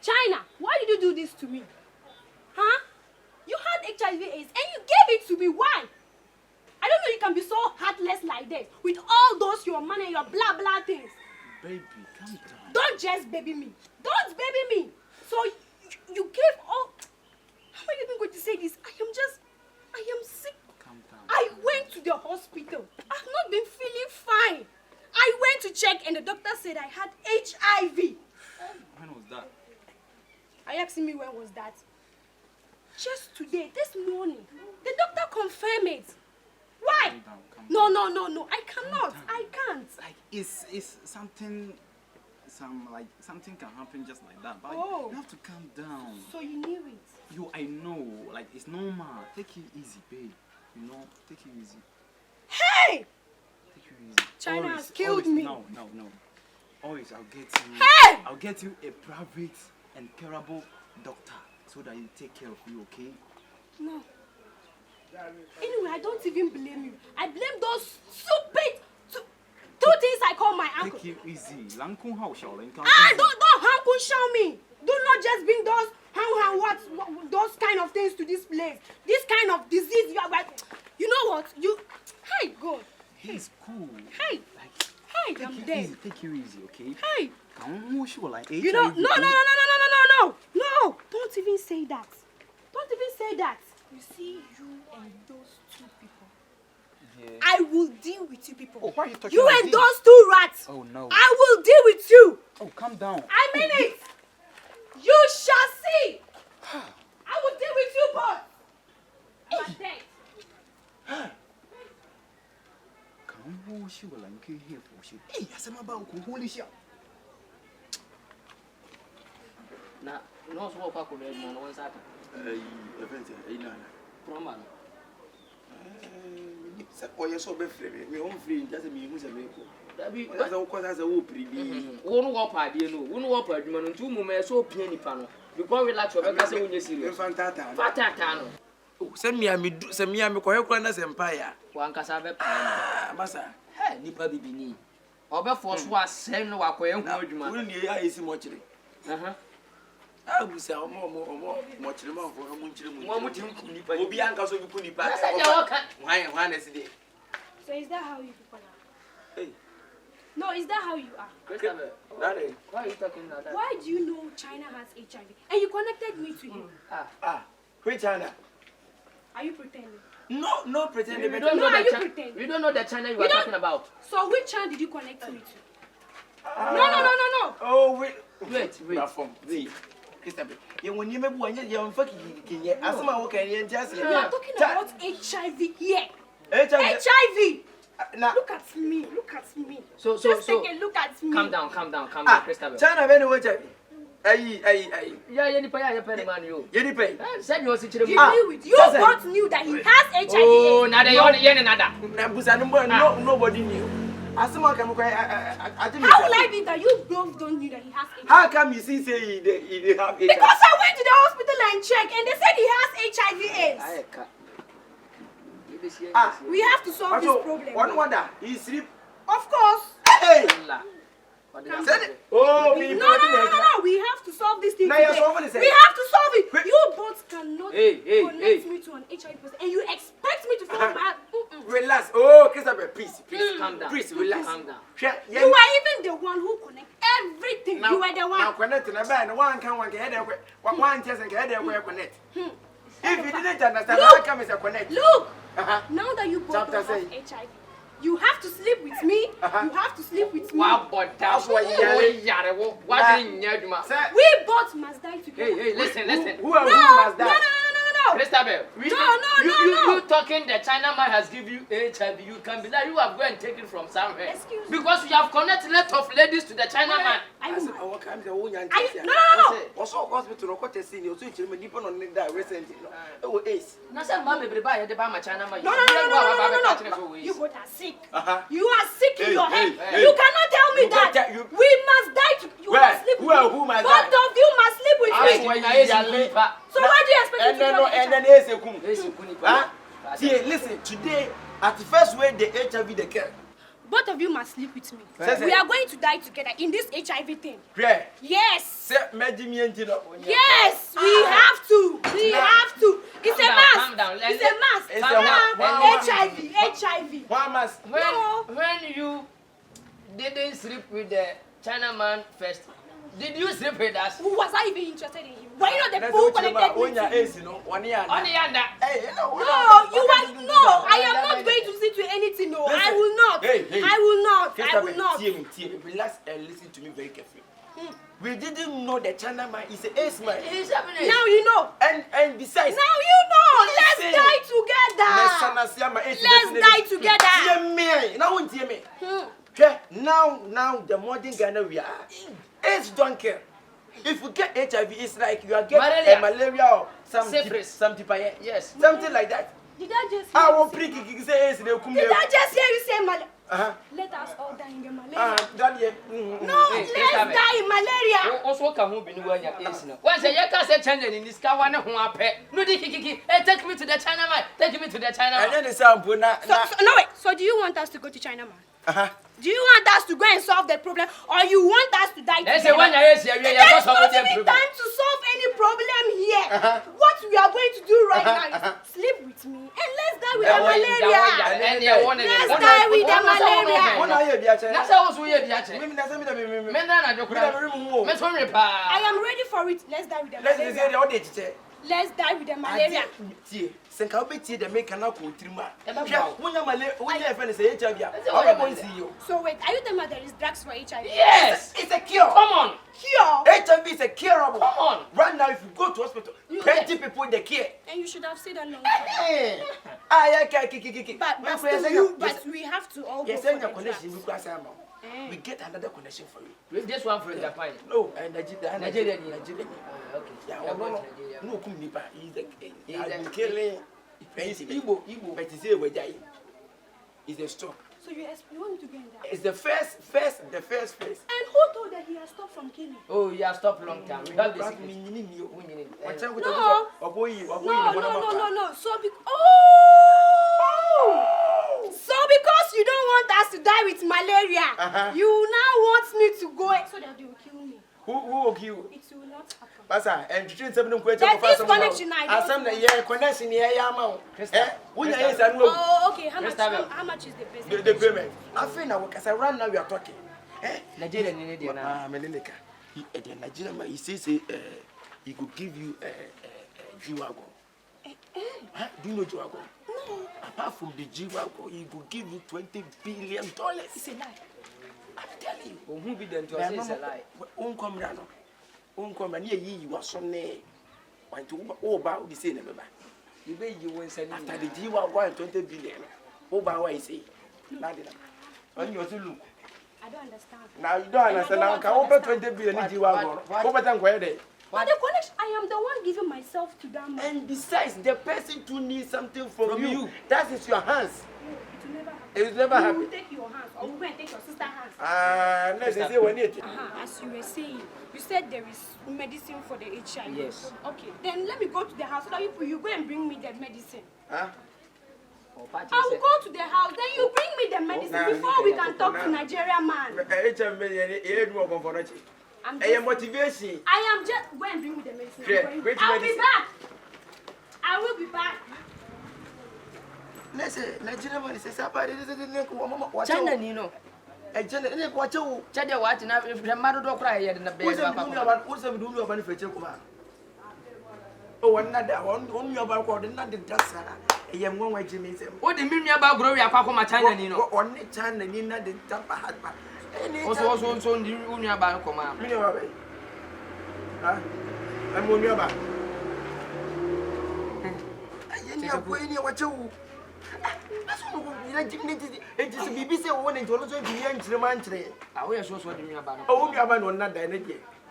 China, why did you do this to me? Huh? You had HIV/AIDS and you gave it to me. Why? I don't know you can be so heartless like this with all those your money and your blah blah things. Baby, calm down. Don't just baby me. Don't baby me. So you gave all. How am I even going to say this? I am sick. Calm down. I went to the hospital. I've not been feeling fine. I went to check and the doctor said I had HIV. When was that? Are you asking me when was that? Just today, this morning. The doctor confirmed it. Why? Calm down. No. I cannot. I can't. Like it's something, something can happen just like that. But Oh. you have to calm down. So you knew it. I know. Like it's normal. Take it easy, babe. You know, take it easy. Hey! Take it easy. China Always, has killed always, me. No. Always, I'll get you. Hey! I'll get you a private and curable doctor so that you take care of you. Okay? No. Anyway, I don't even blame you. I blame those stupid two things I call my uncle. Take it easy. Langkung how shall I? Don't uncle show me. Do not just bring those what those kind of things to this place. This kind of disease you know what? Hey God. He's cool. Hey. Like, Hey, I'm dead. Take you easy, okay? Hey. Come sure like You know, no. Don't even say that. Don't even say that. You see, you and those two people. Yeah. I will deal with you people. Oh, why are you talking You like and this? those two rats. Oh no. I will deal with you. Oh, calm down. I mean it. You shall see. I will deal with you both. But then, Come sure like here for shit. Hey, I said about holy shit. Na no so kwa ko ready na one sata. Event ina. Proma. Se oye so be free me on free just me hu se me ko. Da bi That's how cause wo pridi. wo no wo pa de no wo no wo pa adwuma no ntu mu me so pia nipa no because relax obeka se wonye serious. Infantata. Fatata no. Se me ko hekura na se mpa ya. Wan kasa be pa. Masa. He nipa bibini. Obe force wa sem no wakoye hu adwuma. Wo ni ya esi mo kire. Aha. Abusa mo kire mo fo mo kire mo. Mo mu tim ku nipa. Obi anka so bi ku nipa. Asa ja waka. Hwan na sidi. so is that how you people are? Hey. No, is that how you are? Christopher. Daddy. Why are you talking like that? Why do you know China has HIV? And you connected me to him. Which China? Are you pretending? No pretending. We don't No, know are you the pretending? we don't know the China you We are don't- talking about. So which China did you connect me to? No. Oh, wait. Wait. Wait. Christopher, you when you maybe when you fucking yet. As my work and just We are talking about HIV here. HIV. HIV! Now, Look at me. So Just take a look at me. calm down, Christopher. China very much. Aye. Yeah, nipa ya pen man you. You did pay. Said you sit here. You knew it. You both knew that he has HIV. Oh, nada you nada. Nobody knew. As someone can How will I be that you both don't know that he has HIV? How come you see say he have Because I went to the hospital and checked and they said he has HIV/AIDS. We have to solve this problem. One wonder, he sleep. Of course. Hey! Said it. Oh, me. No. We have to solve this thing. Now you're today. solving it. We have to solve it. Wait. You both cannot connect me to an HIV person and you expect me to fall back. Relax. Oh, Christopher, please. Calm down. Please, relax. Calm down. You are even the one who connect everything. Now, You are the one. Now connect to the band. One can one get there. One just get there where connect. If you didn't understand, how come it's a connect? Look. Uh-huh. Now that you both Chapter don't have say. HIV, you have to sleep with me. You have to sleep with me. Wow, but that's why you what didn't you do? We both must die together. Hey, listen. Who must No. die? Christopher, No. You talking the China man has given you HIV, you can be like you have gone and take it from somewhere. Excuse me. Because you have connected a lot of ladies to the China man. I said, "Oh, come the whole young." No. Also, hospital, no quarter senior, so it's a deep on that recently. Oh, ace. Now, some man may buy the Bama China man. No. You both are sick. You are sick in your head. hey. You cannot tell me You that. can't- you- We must die. You Where? must sleep with me. Who must Both die? of you must sleep with That's me. why So why do you expect me to kill and then each Ace. See, listen, today, at the first way, the HIV, the care. Both of you must sleep with me. Say. We are going to die together in this HIV thing. Yeah. Yes. Say, Yes, we have to. We have to. It's a must. It's a must. It's a must. HIV. One must. When you didn't sleep with the Chinaman first, did you sleep with us? Who was I even interested in him? Why not the fool connected with you? On the under. Hey, No, I am not going to sit to anything. No, I will not. I will not. I will not. Relax and listen to me very carefully. We didn't know the Chinaman is an ace man. Now you know. And besides, now you know. Let's die together. Let's die together. Now the modern Ghana we are. AIDS don't care. If we get HIV, it's like you are getting malaria or something. Yes, something like that. Did I just I won't prick it. Did I just hear you say malaria? Let us all die in the malaria. No, let's die in malaria. Also, come home in one year. Once a year, I said, China in this car, one who are pet. No, take me to the Chinaman. Take me to the Chinaman. And then the sound, no, wait. So, do you want us to go to Chinaman? Do you want us to go and solve the problem, or you want us to die together? There's not even time to solve any problem here. What we are going to do right now is sleep with me and let's die with the malaria. Let's die with the malaria. I am ready for it. Let's die with the malaria. Let's die with the malaria. So wait, are you telling me there is drugs for HIV? Yes, it's a cure. Come on, cure. HIV is a curable. Come on. Right now, if you go to hospital, 20 people in the care. And you should have said that long time. But we have to all go for the drugs. We get another connection for you. With this one from Japan. No, Nigeria. Okay. No, he's killing. Igbo, but he's here with Jai. It's a stop. So you want to get in that? It's the first phase. And who told that he has stopped from killing? Oh, he has stopped long time. We have this. No. So because you don't want us to die with malaria, you now want me to go so that they will kill me. Who will kill you? It will not happen. Pastor, and you treat something quite connection. Connection here, okay. How much is the payment? The payment. I feel now because I run now we are talking. Nigeria in India. Nigeria, he says he could give you a G-Wagon. Do you know G-Wagon? No. Apart from the G-Wagon, he could give you $20 billion. It's a lie. I'm telling you. Who be done to us is a lie. You are so near. Want to about the same number. You bet you won't send after the G-Wagon 20 billion. Over what I say. On your look. I don't understand. Now you don't understand. Now can open 20 billion G-Wagon. Over time, where they? But the connection, I am the one giving myself to that man. And besides, the person too needs something from you. That is your hands. It will never happen. You will take your hands, or we will take your sister's hands. No, they say we need it. As you were saying, you said there is medicine for the HIV. Yes. Okay, then let me go to the house so that you go and bring me the medicine. Huh? I will go to the house, then you bring me the medicine before we can talk to Nigerian man. Motivation. I am just go and bring me the medicine. I'll be back. I will be back. Let's say Nigerian man says somebody China, you know. China, what? If the mother don't cry, you're in the bed. What's the do about the future? Oh, another one, you're about the drugs. I am one way to meet him. What do you mean about growing a pack of my China? You know, on the China, you know, the Tampa had. Also, you knew about Coma. I'm on your back. I am going to watch you. It is a BBC warning to also be young to the man train. I will show what you about. Oh, you have one not there.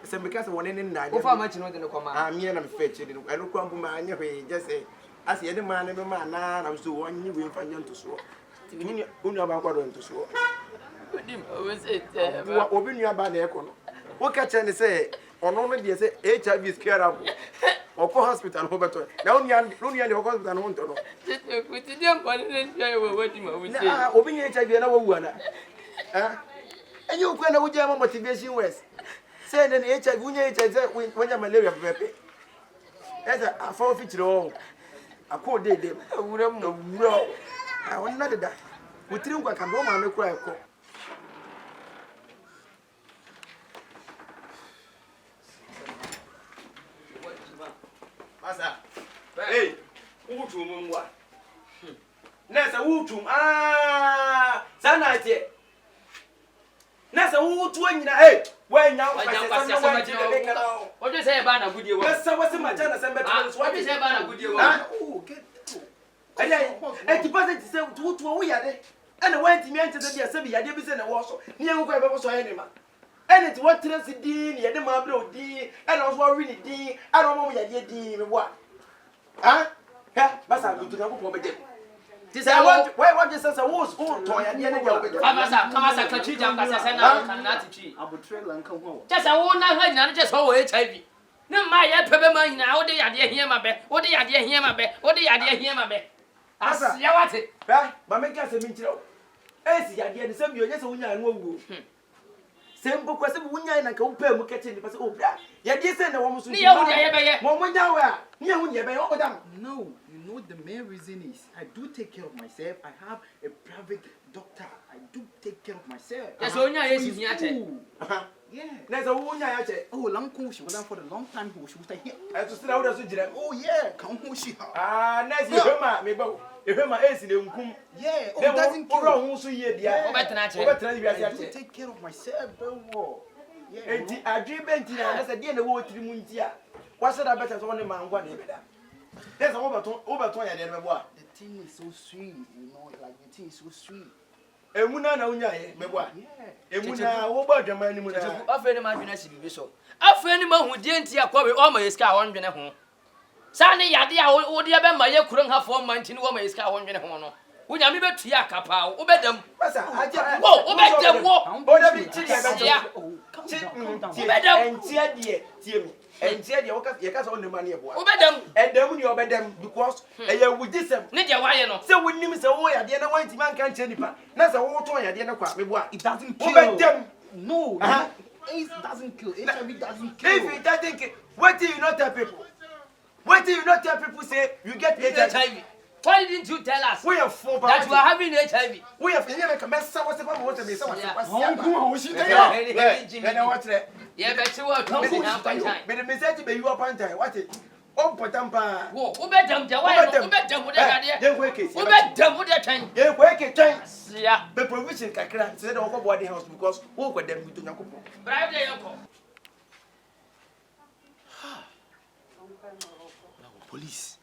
It's because one in that. How much you know the Coma? I'm here and fetching. I look on my anyway, just say, as the other man, every man, I'm so one you will find you to show. You know about what to show. Open your bad econo. What can I say? On only the HIV is curable. Or for hospital, Roberto. Now, only your husband won't know. Open HIV and a woman. And you can have a motivation west. Send an HIV, when you're malaria, Pepe. That's a forfeit all. A poor day, I would have no. I want not that. We think I can go and cry. Masa, hey, who to Mumwa? Nessa, who to Sanate. Nessa, who to win? Hey, when now, what do you say about a good year? What's the matter? What do you say about a good year? Oh, get and deposit to who we are there. And I went to me to the Assembly, I did a wash, near whoever was animal. And it's what tells the dean, the Mabro D, and I was really D, I don't know what I did, what? Huh? Yeah, but I'm going to know what I did. This I want, why what is a horse or toy at the end of the come as a Kachijam, as I said, I will trail and come home. Just I won't know, just how HIV. No, my peppermint now, the idea here, my bed, what the idea here, my bed, what the idea here, my bed. I see what it, but make us a minute. As the idea, the same you just only and won't go. Simple question, when you're in a compare, we catch it, but oh, yeah, this and the woman, no, you know the main reason is I do take care of myself. I have a private doctor. I do take care of myself. That's all you are. Yeah. There's a woman I said, oh, long cool, she was for a long time who she was here. I just out as a oh, yeah, come who she nice, you hear if my ace in the yeah, oh, doesn't go wrong, who's here, dear. I take care of myself, don't worry. Yeah, I dream Bentina, that's a dear word to the Muntia. What's that better than one man one day? There's over 20 years. The thing is so sweet, you know, like the thing is so sweet. Emuna na unya ye mebwa emuna wo ba dwama ni mu na afeni ma dwena si bibi so afeni ma hu die ntia kwa we o ma yeska a won dwene ho sa ne yade a wo de be ma ye kuron hafo ma nti ni wo ma yeska a won dwene ho no unya mi betu ya kapa wo bedam basa aja wo bedam wo da bi ti ya bedam entia die tie mi entia die wo ka ye ka so ne ma ne ye boa wo bedam edam ni obedam because eye wudisem ne de waye no se wonnim se wo yade na wanti man kan che nipa na se wo to yade na kwa me boa it doesn't kill obedam no it doesn't kill HIV doesn't kill if it doesn't kill what do you not tell people say you get HIV? Why didn't you tell us we have that you are having HIV? We have never come back. What the what the mess? Yeah, but you are talking about time. But the message be you are time. What it? Oh, patampa. Wo, obedam je why? Obedam wo da dia. Dey work it. Obedam wo da time. Dey work it time. Yeah. The provision kakra say the go boarding house because wo go dem with Nyankopon. Bribe dey yoko. Police.